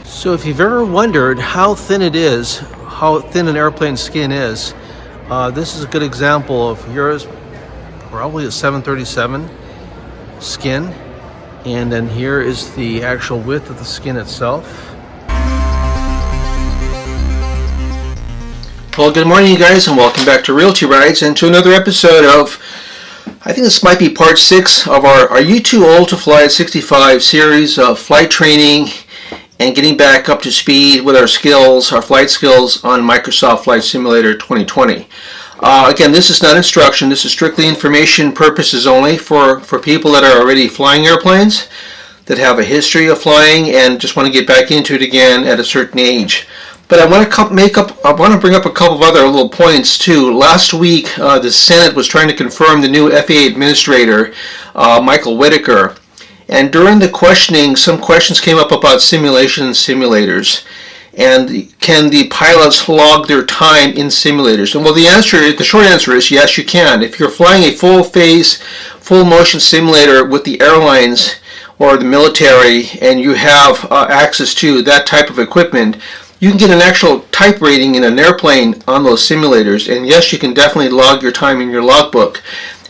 So if you've ever wondered how thin it is, how thin an airplane skin is, this is a good example of yours, probably a 737 skin. And then here is the actual width of the skin itself. Well, good morning, you guys, and welcome back to Realty Rides and to another episode of, I think this might be part 6 of our You Too Old to Fly at 65 series of flight training and getting back up to speed with our skills, our flight skills on Microsoft Flight Simulator 2020. Again, this is not instruction. This is strictly information purposes only for people that are already flying airplanes, that have a history of flying and just want to get back into it again at a certain age. But I want to bring up a couple of other little points too. Last week, the Senate was trying to confirm the new FAA administrator, Michael Whitaker. And during the questioning, some questions came up about simulation and simulators. And can the pilots log their time in simulators? And well, the short answer is yes, you can. If you're flying a full phase, full motion simulator with the airlines or the military, and you have access to that type of equipment, you can get an actual type rating in an airplane on those simulators. And yes, you can definitely log your time in your logbook.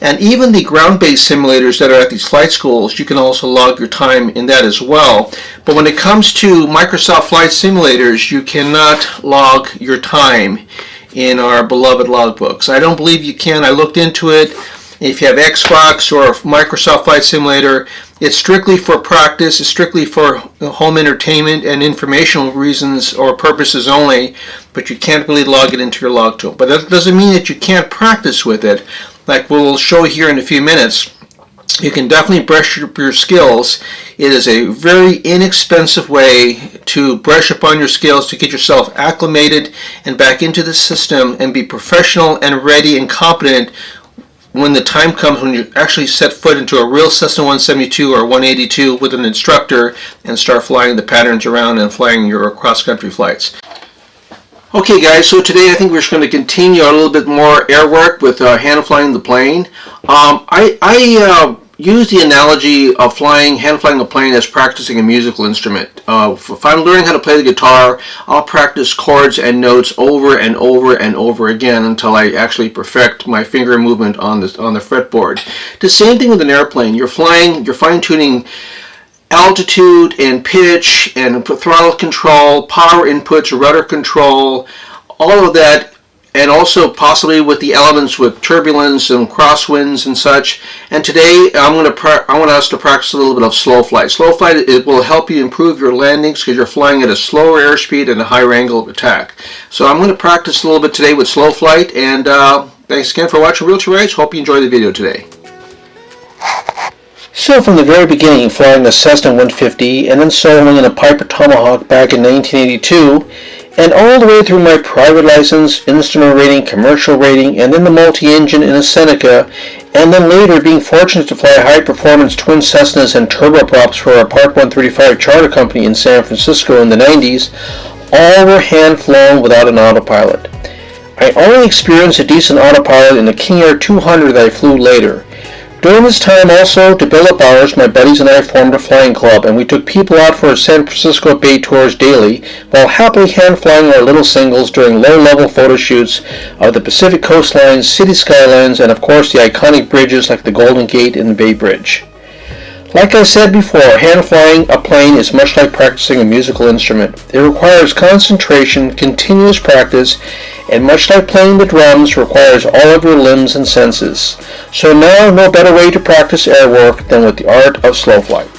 And even the ground-based simulators that are at these flight schools, you can also log your time in that as well. But when it comes to Microsoft Flight Simulators, you cannot log your time in our beloved logbooks. I don't believe you can. I looked into it. If you have Xbox or Microsoft Flight Simulator, it's strictly for practice, it's strictly for home entertainment and informational reasons or purposes only, but you can't really log it into your log tool. But that doesn't mean that you can't practice with it. Like we'll show here in a few minutes, you can definitely brush up your skills. It is a very inexpensive way to brush up on your skills, to get yourself acclimated and back into the system and be professional and ready and competent when the time comes when you actually set foot into a real Cessna 172 or 182 with an instructor and start flying the patterns around and flying your cross-country flights. Okay guys, so today I think we're just going to continue a little bit more air work with hand flying the plane. I use the analogy of hand flying the plane as practicing a musical instrument. If I'm learning how to play the guitar, I'll practice chords and notes over and over and over again until I actually perfect my finger movement on the fretboard. The same thing with an airplane. You're fine-tuning altitude and pitch and throttle control, power inputs, rudder control, all of that, and also possibly with the elements with turbulence and crosswinds and such. And today I want us to practice a little bit of slow flight. Slow flight, it will help you improve your landings because you're flying at a slower airspeed and a higher angle of attack. So I'm going to practice a little bit today with slow flight, and thanks again for watching Realty Rides. Hope you enjoy the video today. So from the very beginning, flying a Cessna 150 and then soloing in a Piper Tomahawk back in 1982, and all the way through my private license, instrument rating, commercial rating, and then the multi-engine in a Seneca, and then later being fortunate to fly high-performance twin Cessnas and turboprops for a Part 135 charter company in San Francisco in the 90s, all were hand-flown without an autopilot. I only experienced a decent autopilot in the King Air 200 that I flew later. During this time also, to build up hours, my buddies and I formed a flying club, and we took people out for San Francisco Bay tours daily, while happily hand-flying our little singles during low-level photo shoots of the Pacific coastlines, city skylines, and of course the iconic bridges like the Golden Gate and the Bay Bridge. Like I said before, hand-flying a plane is much like practicing a musical instrument. It requires concentration, continuous practice, and much like playing the drums, requires all of your limbs and senses. So now, no better way to practice air work than with the art of slow flight.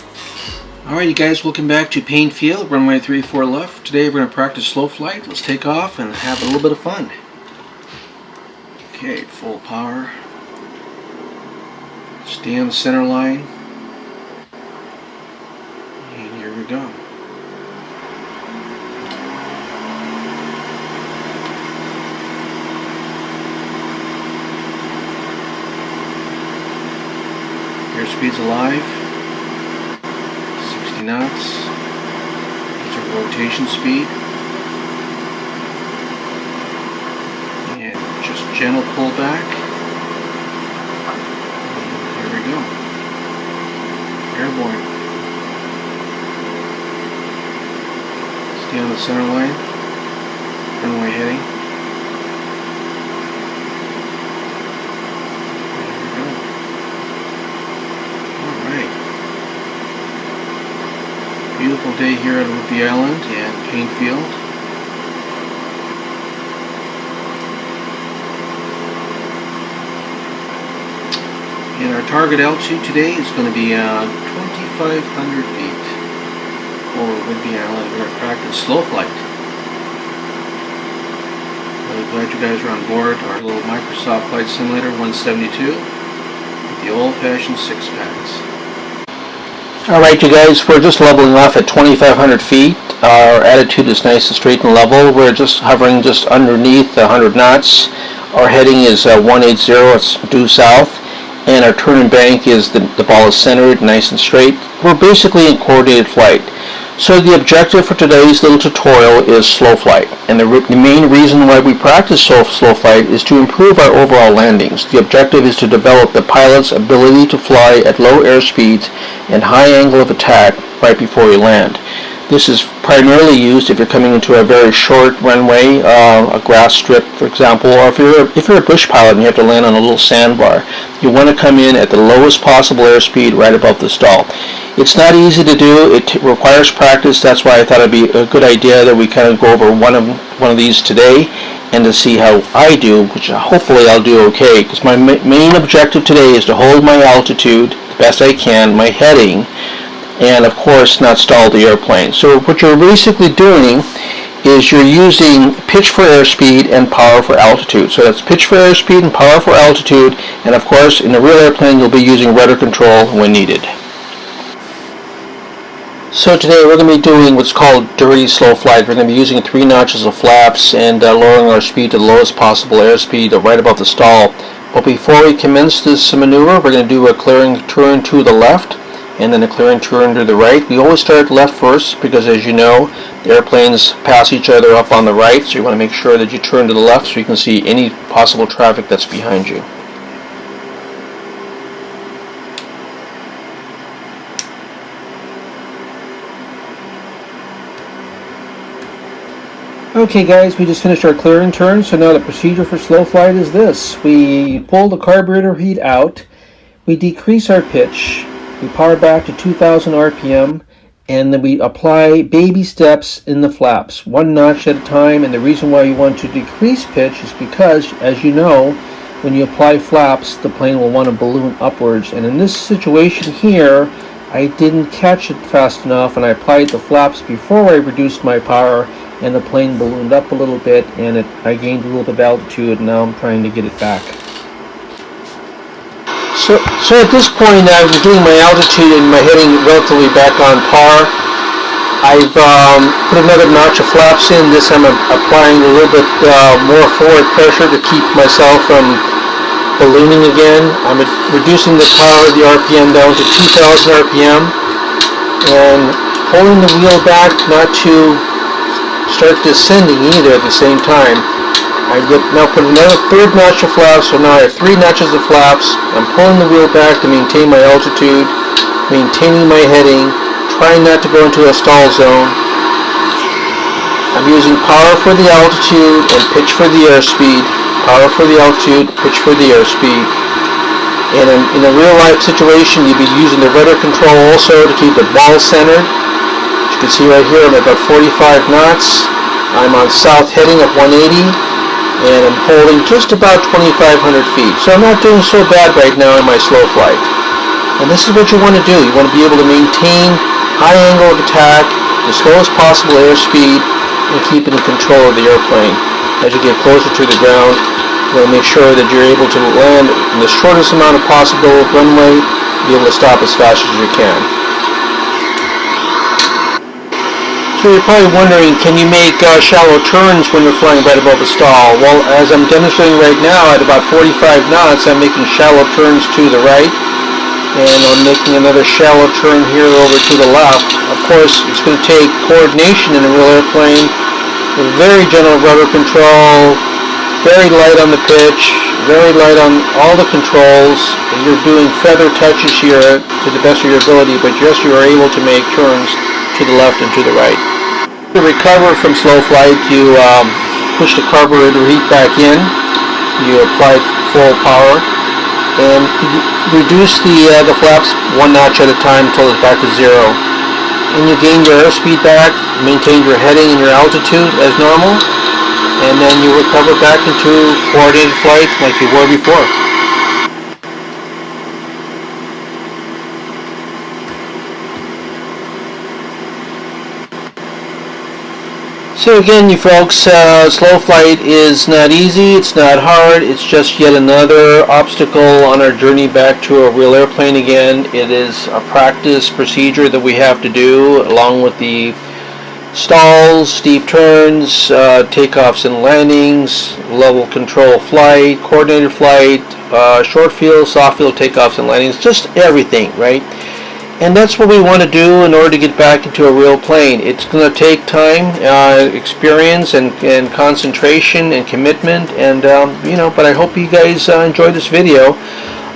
Alright you guys, welcome back to Payne Field, runway 34 left. Today we're going to practice slow flight. Let's take off and have a little bit of fun. Okay, full power. Stay on the center line. And here we go. Airspeed's alive, 60 knots, that's our rotation speed, and just gentle pull back, and here we go, airborne. stay on the center line. Runway heading. There we go. Alright. Beautiful day here at Whidbey Island and Paintfield. And our target altitude today is going to be 2,500 feet over Whidbey Island. We're going to practice slow flight. Really glad you guys are on board our little Microsoft Flight Simulator 172 with the old-fashioned 6-packs. Alright, you guys, we're just leveling off at 2,500 feet. Our attitude is nice and straight and level. We're just hovering just underneath 100 knots. Our heading is 180, it's due south. And our turn and bank is the ball is centered, nice and straight. We're basically in coordinated flight. So the objective for today's little tutorial is slow flight. And the main reason why we practice slow flight is to improve our overall landings. The objective is to develop the pilot's ability to fly at low airspeeds and high angle of attack right before you land. This is primarily used if you're coming into a very short runway, a grass strip, for example, or if you're a bush pilot and you have to land on a little sandbar. You want to come in at the lowest possible airspeed right above the stall. It's not easy to do. It requires practice. That's why I thought it'd be a good idea that we kind of go over one of these today and to see how I do, which hopefully I'll do okay. Because my main objective today is to hold my altitude the best I can, my heading, and of course not stall the airplane. So what you're basically doing is you're using pitch for airspeed and power for altitude. So that's pitch for airspeed and power for altitude, and of course in a real airplane you'll be using rudder control when needed. So today we're going to be doing what's called dirty slow flight. We're going to be using 3 notches of flaps and lowering our speed to the lowest possible airspeed right above the stall. But before we commence this maneuver, we're going to do a clearing turn to the left and then a clearing turn to the right. We always start left first because, as you know, the airplanes pass each other up on the right, so you want to make sure that you turn to the left so you can see any possible traffic that's behind you. Okay guys, we just finished our clearing turn, so now the procedure for slow flight is this. We pull the carburetor heat out, we decrease our pitch, we power back to 2,000 RPM, and then we apply baby steps in the flaps, 1 notch at a time. And the reason why you want to decrease pitch is because, as you know, when you apply flaps, the plane will want to balloon upwards. And in this situation here, I didn't catch it fast enough, and I applied the flaps before I reduced my power, and the plane ballooned up a little bit, and I gained a little bit of altitude, and now I'm trying to get it back. So at this point, I'm doing my altitude and my heading relatively back on par. I've put another notch of flaps in. This time I'm applying a little bit more forward pressure to keep myself from ballooning again. I'm reducing the power of the RPM down to 2,000 RPM and pulling the wheel back not to start descending either at the same time. I now put another 3rd notch of flaps, so now I have 3 notches of flaps. I'm pulling the wheel back to maintain my altitude, maintaining my heading, trying not to go into a stall zone. I'm using power for the altitude and pitch for the airspeed. Power for the altitude, pitch for the airspeed. And in a real life situation, you'd be using the rudder control also to keep the ball centered. As you can see right here, I'm at about 45 knots. I'm on south heading at 180. And I'm holding just about 2,500 feet. So I'm not doing so bad right now in my slow flight. And this is what you want to do. You want to be able to maintain high angle of attack, the slowest possible airspeed, and keep it in control of the airplane. As you get closer to the ground, you want to make sure that you're able to land in the shortest amount of possible runway, be able to stop as fast as you can. So you're probably wondering, can you make shallow turns when you're flying right above the stall? Well, as I'm demonstrating right now at about 45 knots, I'm making shallow turns to the right, and I'm making another shallow turn here over to the left. Of course, it's going to take coordination in a real airplane, with very gentle rudder control, very light on the pitch, very light on all the controls. You're doing feather touches here to the best of your ability, but yes, you are able to make turns to the left and to the right. To recover from slow flight, you push the carburetor heat back in, you apply full power, and reduce the flaps 1 notch at a time until it's back to 0. And you gain your airspeed back, maintain your heading and your altitude as normal, and then you recover back into coordinated flight like you were before. So again, you folks, slow flight is not easy, it's not hard, it's just yet another obstacle on our journey back to a real airplane again. It is a practice procedure that we have to do, along with the stalls, steep turns, takeoffs and landings, level control flight, coordinated flight, short field, soft field takeoffs and landings, just everything, right? And that's what we want to do in order to get back into a real plane. It's going to take time, experience, and concentration and commitment, and but I hope you guys enjoy this video.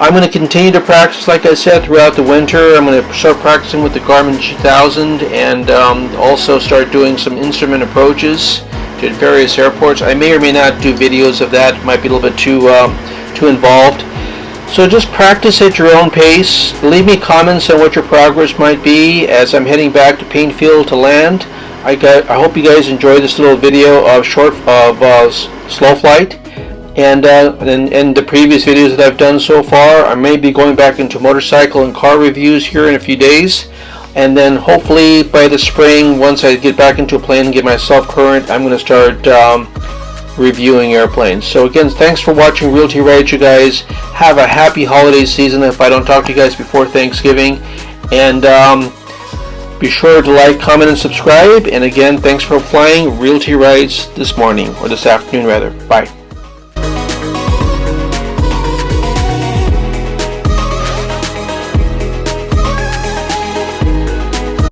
I'm going to continue to practice, like I said, throughout the winter. I'm going to start practicing with the Garmin G1000, and also start doing some instrument approaches to various airports. I may or may not do videos of that. It might be a little bit too involved. So just practice at your own pace. Leave me comments on what your progress might be as I'm heading back to Painfield to land. I hope you guys enjoyed this little video of slow flight, and the previous videos that I've done so far. I may be going back into motorcycle and car reviews here in a few days, and then hopefully by the spring, once I get back into a plane and get myself current, I'm going to start reviewing airplanes. So again, thanks for watching Realty Rides, you guys. Have a happy holiday season if I don't talk to you guys before Thanksgiving, and be sure to like, comment, and subscribe. And again, thanks for flying Realty Rides this morning, or this afternoon rather. Bye.